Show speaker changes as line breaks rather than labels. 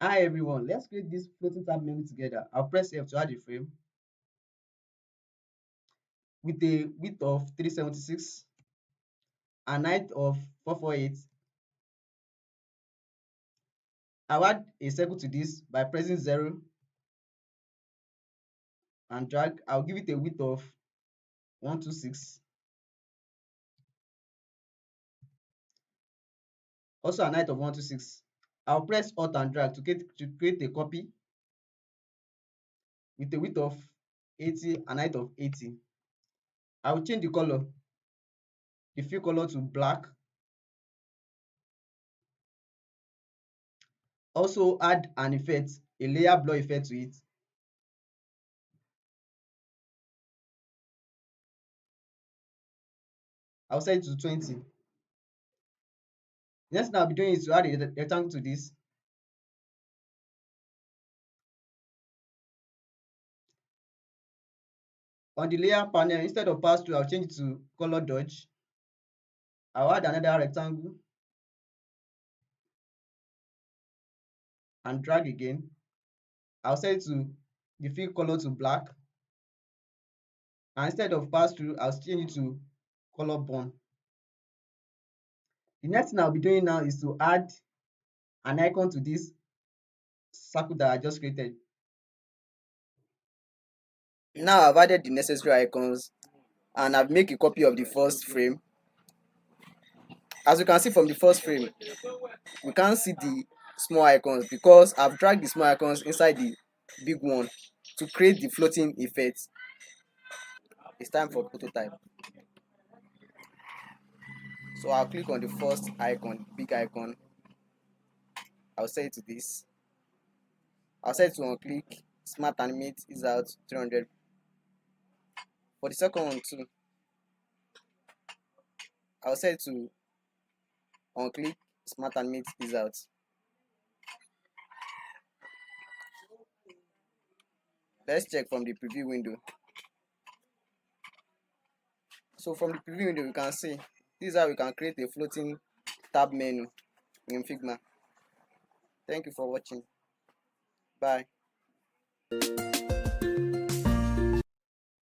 Hi everyone, let's create this floating tab menu together. I'll press F to add a frame with a width of 376 and height of 448. I'll add a circle to this by pressing 0 and drag. I'll give it a width of 126, also an height of 126. I'll press Alt and drag to create a copy with a width of 80 and height of 80. I will change the fill color to black. Also add an effect, a layer blur effect to it. I'll set it to 20. Next thing I'll be doing is to add a rectangle to this. On the layer panel, instead of pass through, I'll change it to color dodge. I'll add another rectangle and drag again. I'll set it to the fill color to black. And instead of pass through, I'll change it to color burn. The next thing I'll be doing now is to add an icon to this circle that I just created. Now I've added the necessary icons and I've made a copy of the first frame. As you can see from the first frame, we can't see the small icons because I've dragged the small icons inside the big one to create the floating effect. It's time for prototype. So I'll click on the first icon, big icon. I'll set it to this. I'll set it to on click, smart animate is out 300. For the second one too, I'll set it to on click, smart animate is out. Let's check from the preview window. So from the preview window, you can see this is how we can create a floating tab menu in Figma. Thank you for watching. Bye.